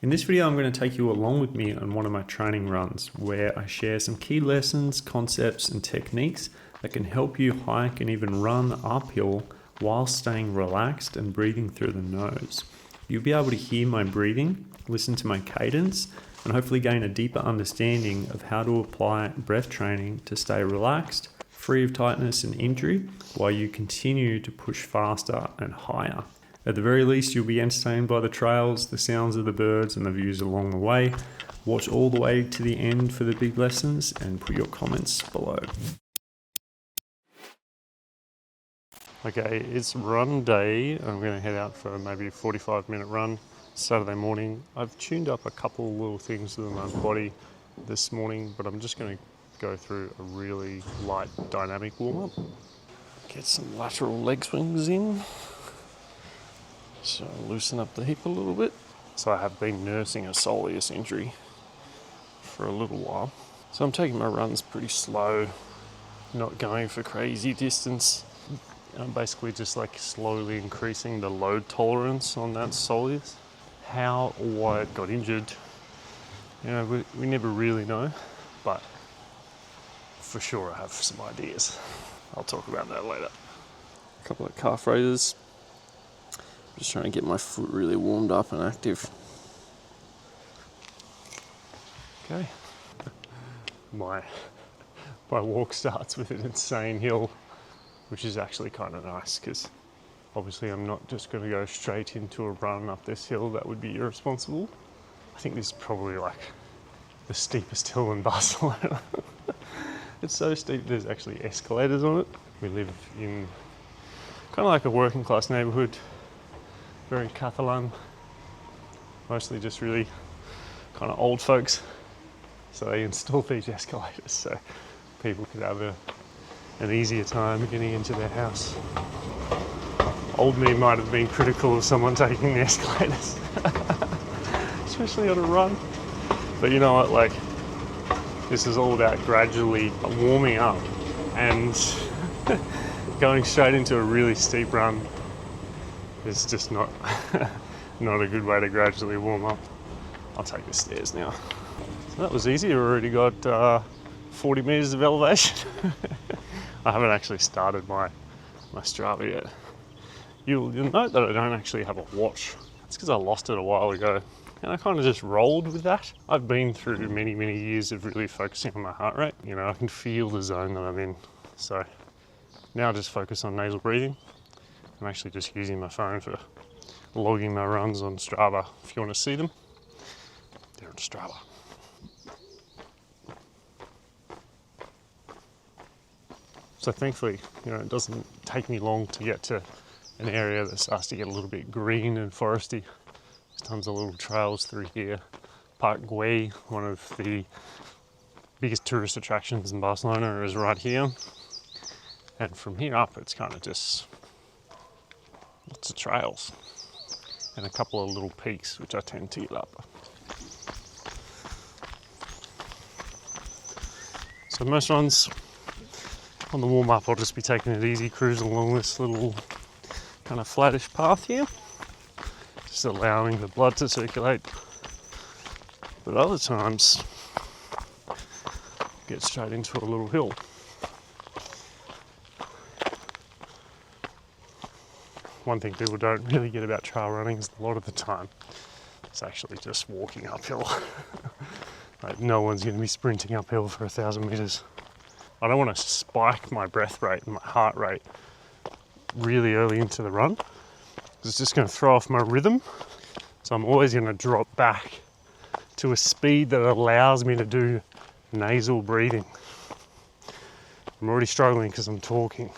In this video, I'm going to take you along with me on one of my training runs where I share some key lessons, concepts, and techniques that can help you hike and even run uphill while staying relaxed and breathing through the nose. You'll be able to hear my breathing, listen to my cadence, and hopefully gain a deeper understanding of how to apply breath training to stay relaxed, free of tightness and injury, while you continue to push faster and higher. At the very least, you'll be entertained by the trails, the sounds of the birds, and the views along the way. Watch all the way to the end for the big lessons and put your comments below. Okay, it's run day. I'm going to head out for maybe a 45-minute run Saturday morning. I've tuned up a couple little things with my body this morning, but I'm just going to go through a really light dynamic warm-up. Get some lateral leg swings in. So loosen up the hip a little bit. So I have been nursing a soleus injury for a little while. So I'm taking my runs pretty slow, not going for crazy distance. I'm basically just like slowly increasing the load tolerance on that soleus. How or why it got injured, we never really know, but for sure I have some ideas. I'll talk about that later. A couple of calf raises. Just trying to get my foot really warmed up and active. Okay. My walk starts with an insane hill, which is actually kind of nice because obviously I'm not just going to go straight into a run up this hill. That would be irresponsible. I think this is probably like the steepest hill in Barcelona. It's so steep there's actually escalators on it. We live in kind of like a working class neighborhood. Very Catalan, mostly just really kind of old folks. So they installed these escalators so people could have an easier time getting into their house. Old me might have been critical of someone taking the escalators, especially on a run. But you know what, like, this is all about gradually warming up, and going straight into a really steep run is just not a good way to gradually warm up. I'll take the stairs now. So that was easy. I already got 40 meters of elevation. I haven't actually started my Strava yet. You'll note that I don't actually have a watch. It's because I lost it a while ago, and I kind of just rolled with that. I've been through many years of really focusing on my heart rate. I can feel the zone that I'm in. So now I just focus on nasal breathing. I'm actually just using my phone for logging my runs on Strava. If you want to see them, they're on Strava. So thankfully, it doesn't take me long to get to an area that starts to get a little bit green and foresty. There's tons of little trails through here. Park Güell, one of the biggest tourist attractions in Barcelona, is right here. And from here up, it's kind of just lots of trails and a couple of little peaks which I tend to get up. So most runs on the warm up, I'll just be taking it easy, cruising along this little kind of flattish path here, just allowing the blood to circulate. But other times, get straight into a little hill. One thing people don't really get about trail running is a lot of the time it's actually just walking uphill. Like, no one's going to be sprinting uphill for 1,000 meters. I don't want to spike my breath rate and my heart rate really early into the run. It's just going to throw off my rhythm. So I'm always going to drop back to a speed that allows me to do nasal breathing. I'm already struggling because I'm talking.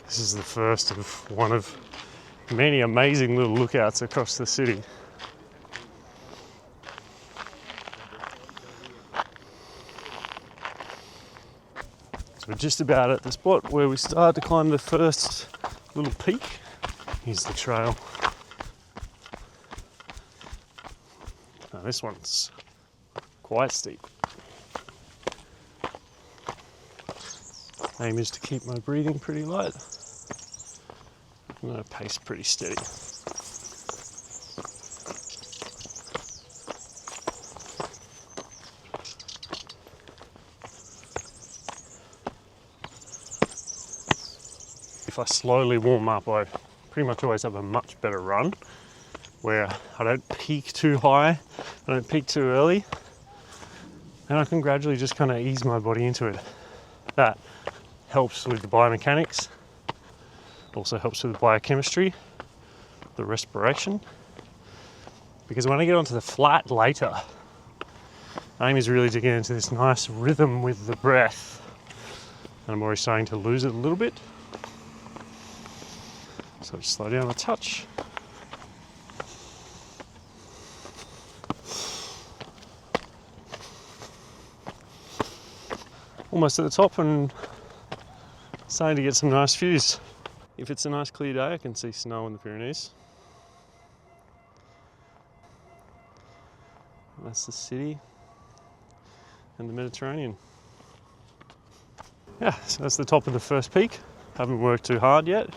This is the first of one of many amazing little lookouts across the city. We're just about at the spot where we started to climb the first little peak. Here's the trail. Now this one's quite steep. Aim is to keep my breathing pretty light and my pace pretty steady. If I slowly warm up, I pretty much always have a much better run where I don't peak too high, I don't peak too early, and I can gradually just kind of ease my body into it. That helps with the biomechanics, also helps with the biochemistry, the respiration, because when I get onto the flat later, aim is really to get into this nice rhythm with the breath, and I'm already starting to lose it a little bit. So just slow down a touch. Almost at the top and starting to get some nice views. If it's a nice clear day, I can see snow in the Pyrenees. That's the city and the Mediterranean. Yeah, so that's the top of the first peak. Haven't worked too hard yet.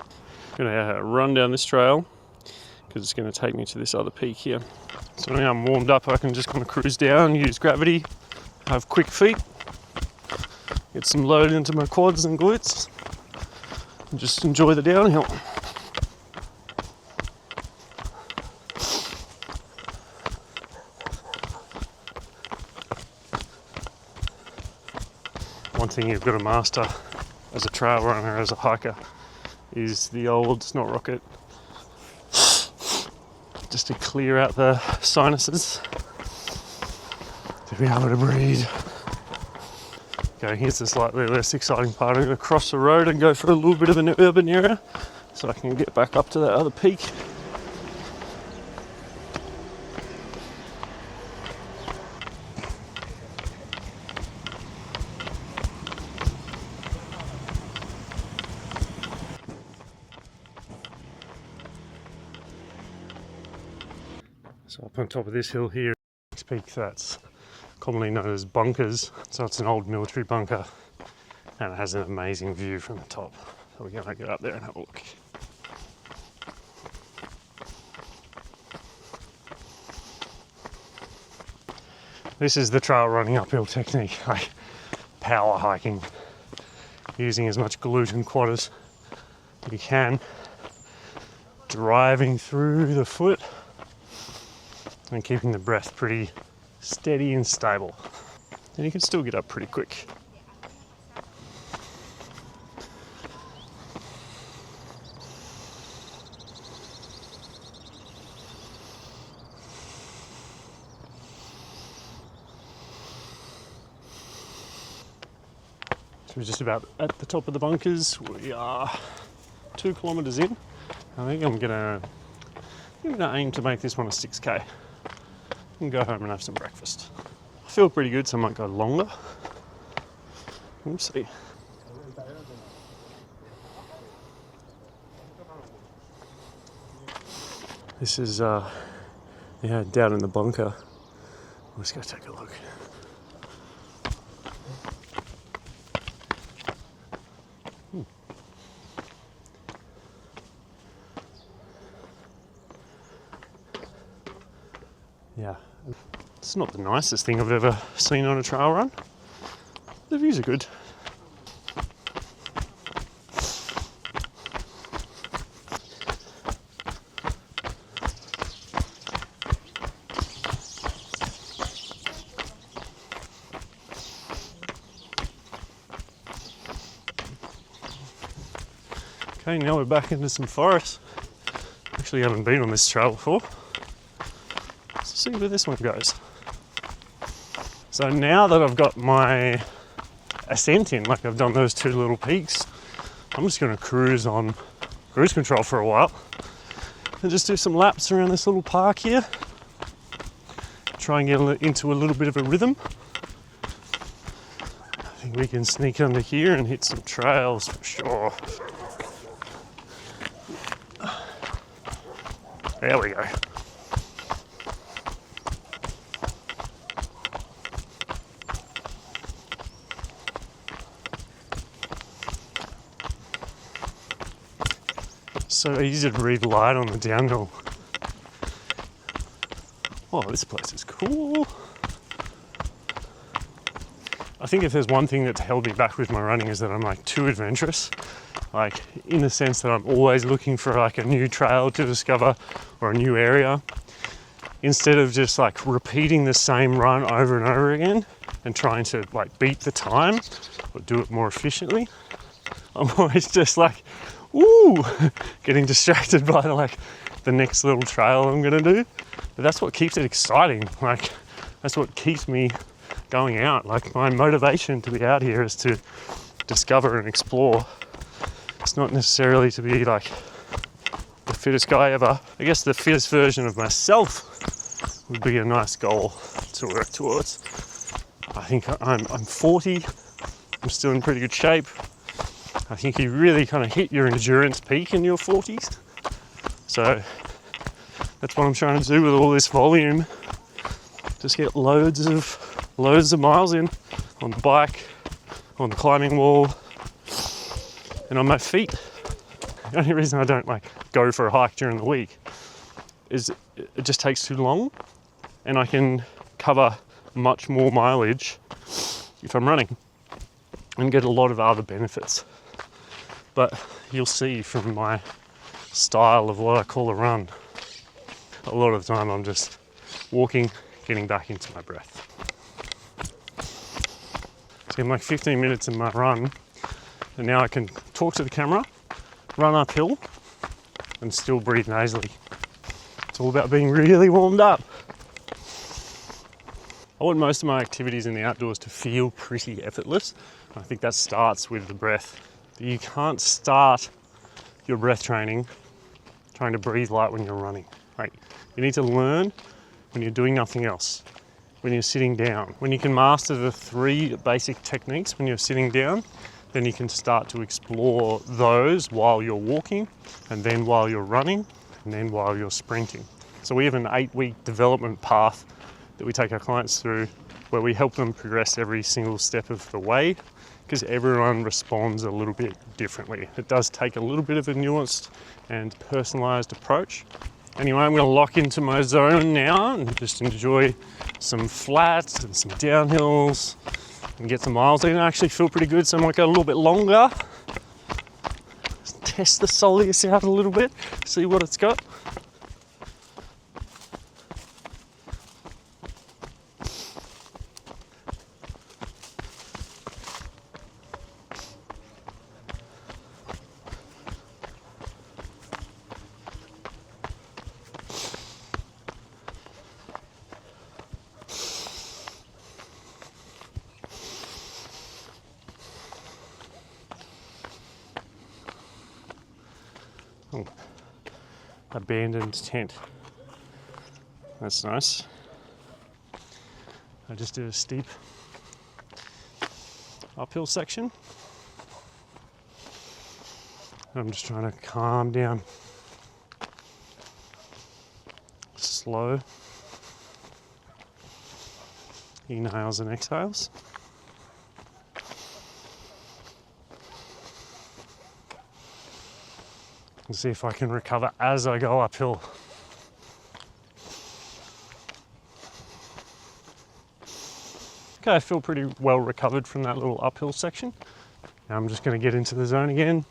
I'm gonna run down this trail because it's gonna take me to this other peak here. So now I'm warmed up, I can just kind of cruise down, use gravity, have quick feet, get some load into my quads and glutes, and just enjoy the downhill. One thing you've got to master as a trail runner, as a hiker, is the old snot rocket, just to clear out the sinuses, to be able to breathe. Okay, here's the slightly less exciting part. I'm going to cross the road and go for a little bit of an urban area so I can get back up to that other peak. So up on top of this hill here, this peak that's commonly known as bunkers. So it's an old military bunker and it has an amazing view from the top. So we're going to get up there and have a look. This is the trail running uphill technique, like power hiking, using as much glute and quad as you can, driving through the foot and keeping the breath pretty steady and stable. And you can still get up pretty quick. So we're just about at the top of the bunkers. We are 2 kilometers in. I think I'm gonna aim to make this one a 6K. And go home and have some breakfast. I feel pretty good, so I might go longer. We'll see. This is down in the bunker. Let's go take a look. Yeah, it's not the nicest thing I've ever seen on a trail run. The views are good. Okay, now we're back into some forest. Actually haven't been on this trail before. Let's see where this one goes. So now that I've got my ascent in, like I've done those 2 little peaks, I'm just going to cruise on cruise control for a while and just do some laps around this little park here. Try and get into a little bit of a rhythm. think we can sneak under here and hit some trails for sure. There we go. So easy to read light on the downhill. Oh, this place is cool. I think if there's one thing that's held me back with my running is that I'm like too adventurous. Like in the sense that I'm always looking for like a new trail to discover or a new area. Instead of just like repeating the same run over and over again and trying to like beat the time or do it more efficiently, I'm always just like, ooh, getting distracted by like the next little trail I'm gonna do. But that's what keeps it exciting. Like that's what keeps me going out. Like my motivation to be out here is to discover and explore. It's not necessarily to be like the fittest guy ever. I guess the fittest version of myself would be a nice goal to work towards. I think I'm 40. I'm still in pretty good shape. I think you really kind of hit your endurance peak in your 40s. So that's what I'm trying to do with all this volume. Just get loads of miles in on the bike, on the climbing wall, and on my feet. The only reason I don't like go for a hike during the week is it just takes too long, and I can cover much more mileage if I'm running and get a lot of other benefits. But you'll see from my style of what I call a run, a lot of the time I'm just walking, getting back into my breath. So I'm like 15 minutes in my run, and now I can talk to the camera, run uphill, and still breathe nasally. It's all about being really warmed up. I want most of my activities in the outdoors to feel pretty effortless. I think that starts with the breath. You can't start your breath training trying to breathe light when you're running. Like, you need to learn when you're doing nothing else, when you're sitting down. When you can master the 3 basic techniques when you're sitting down, then you can start to explore those while you're walking, and then while you're running, and then while you're sprinting. So we have an 8-week development path that we take our clients through where we help them progress every single step of the way, because everyone responds a little bit differently. It does take a little bit of a nuanced and personalized approach. Anyway, I'm going to lock into my zone now and just enjoy some flats and some downhills and get some miles in. I actually feel pretty good, so I might go a little bit longer. Just test the soleus out a little bit, see what it's got. Oh, abandoned tent. That's nice. I just did a steep uphill section. I'm just trying to calm down. Slow inhales and exhales. And see if I can recover as I go uphill. Okay, I feel pretty well recovered from that little uphill section. Now I'm just going to get into the zone again,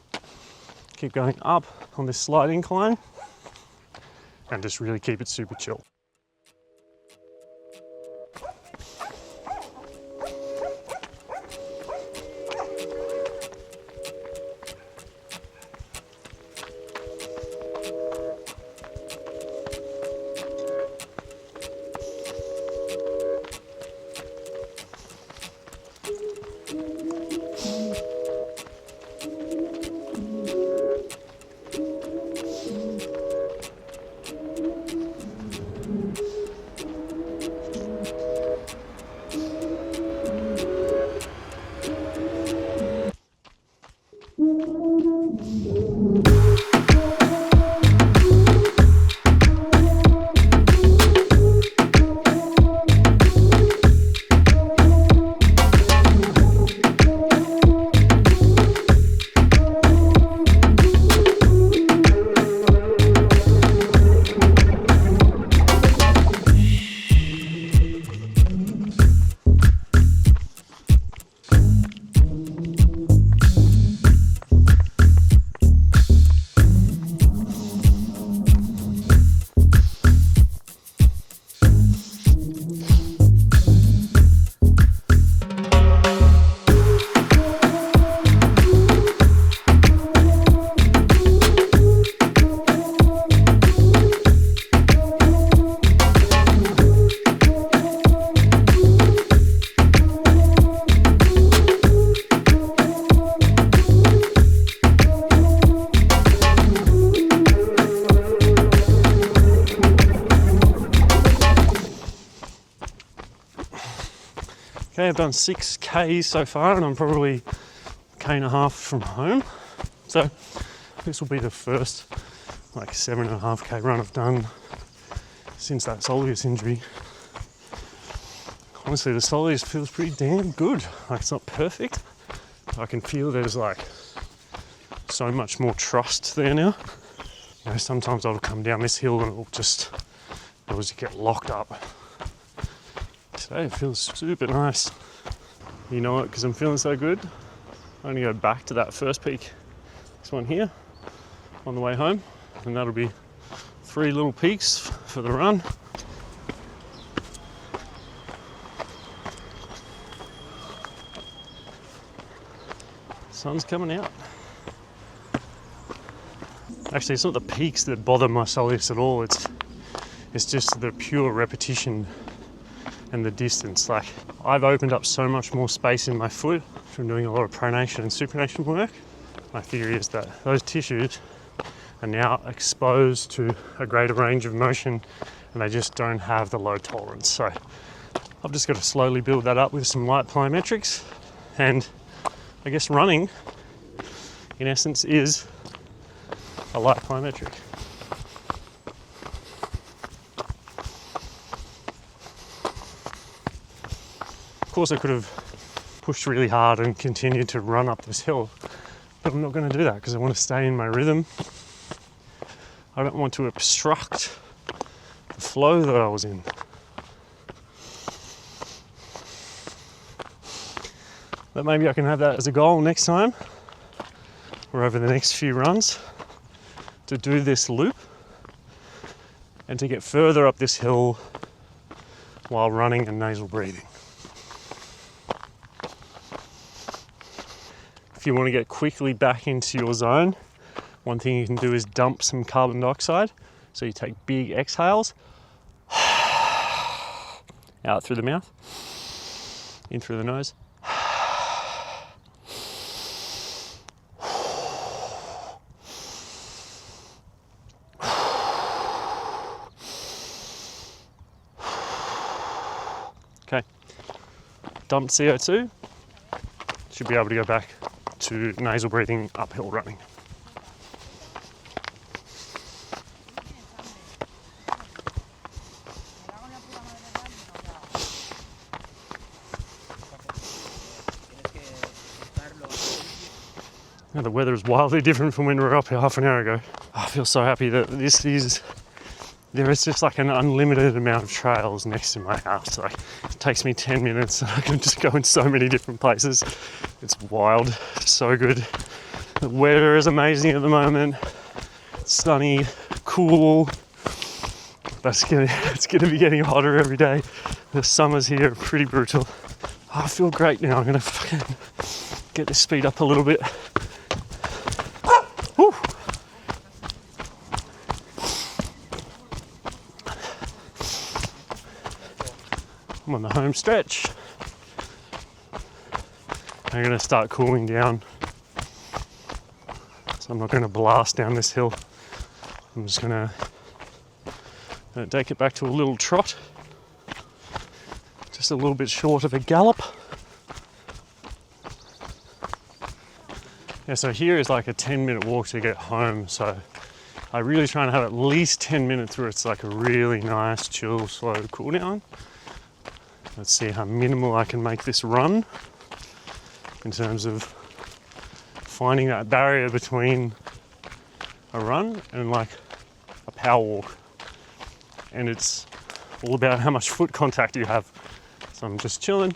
keep going up on this slight incline, and just really keep it super chill. Okay, I've done 6 Ks so far and I'm probably a K and a half from home. So this will be the first like 7.5K run I've done since that soleus injury. Honestly, the soleus feels pretty damn good. Like, it's not perfect. I can feel there's like so much more trust there now. You know, sometimes I'll come down this hill and it'll just get locked up. Today it feels super nice. You know what, because I'm feeling so good, I'm gonna go back to that first peak. This one here, on the way home, and that'll be 3 little peaks for the run. Sun's coming out. Actually, it's not the peaks that bother my soleus at all. It's just the pure repetition and the distance. Like, I've opened up so much more space in my foot from doing a lot of pronation and supination work. My theory is that those tissues are now exposed to a greater range of motion and they just don't have the load tolerance. So I've just got to slowly build that up with some light plyometrics, and I guess running in essence is a light plyometric. Of course I could have pushed really hard and continued to run up this hill, but I'm not going to do that because I want to stay in my rhythm. I don't want to obstruct the flow that I was in. But maybe I can have that as a goal next time, or over the next few runs, to do this loop and to get further up this hill while running and nasal breathing. If you want to get quickly back into your zone, one thing you can do is dump some carbon dioxide. So you take big exhales, out through the mouth, in through the nose. Okay, dumped CO2, should be able to go back to nasal breathing, uphill running. Now the weather is wildly different from when we were up here half an hour ago. I feel so happy that there is just like an unlimited amount of trails next to my house. Like, it takes me 10 minutes and I can just go in so many different places. It's wild, so good. The weather is amazing at the moment. It's sunny, cool. But it's gonna be getting hotter every day. The summers here are pretty brutal. I feel great now. I'm gonna fucking get this speed up a little bit. Woo. I'm on the home stretch. I'm going to start cooling down. So I'm not going to blast down this hill. I'm just going to take it back to a little trot. Just a little bit short of a gallop. Yeah, so here is like a 10-minute walk to get home. So I'm really trying to have at least 10 minutes where it's like a really nice, chill, slow cool down. Let's see how minimal I can make this run in terms of finding that barrier between a run and like a power walk. And it's all about how much foot contact you have. So I'm just chilling,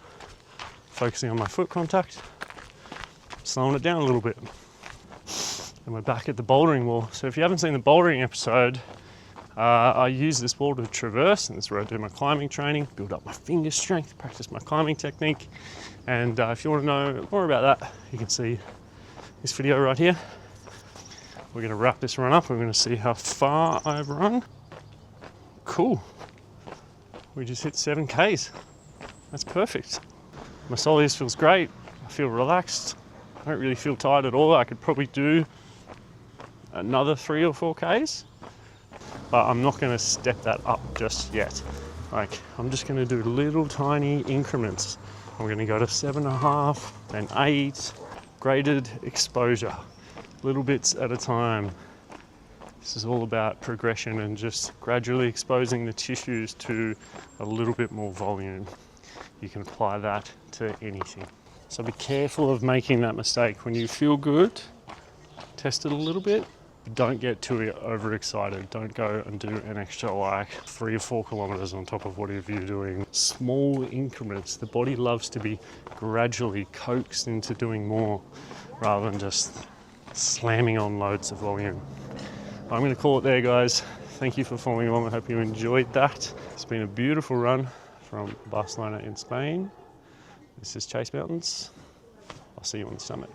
focusing on my foot contact, slowing it down a little bit. And we're back at the bouldering wall. So if you haven't seen the bouldering episode, I use this wall to traverse, and this is where I do my climbing training, build up my finger strength, practice my climbing technique. And if you want to know more about that, you can see this video right here. We're going to wrap this run up. We're going to see how far I've run. Cool. We just hit 7 Ks. That's perfect. My soleus feels great. I feel relaxed. I don't really feel tired at all. I could probably do another 3 or 4 Ks. But I'm not going to step that up just yet. Like, I'm just going to do little tiny increments I'm going to go to 7.5, then 8, graded exposure, little bits at a time. This is all about progression and just gradually exposing the tissues to a little bit more volume. You can apply that to anything. So be careful of making that mistake. When you feel good, test it a little bit. Don't get too overexcited. Don't go and do an extra like 3 or 4 kilometers on top of whatever you're doing. Small increments. The body loves to be gradually coaxed into doing more rather than just slamming on loads of volume. I'm going to call it there, guys. Thank you for following along. I hope you enjoyed that. It's been a beautiful run from Barcelona in Spain. This is Chase Mountains. I'll see you on the summit.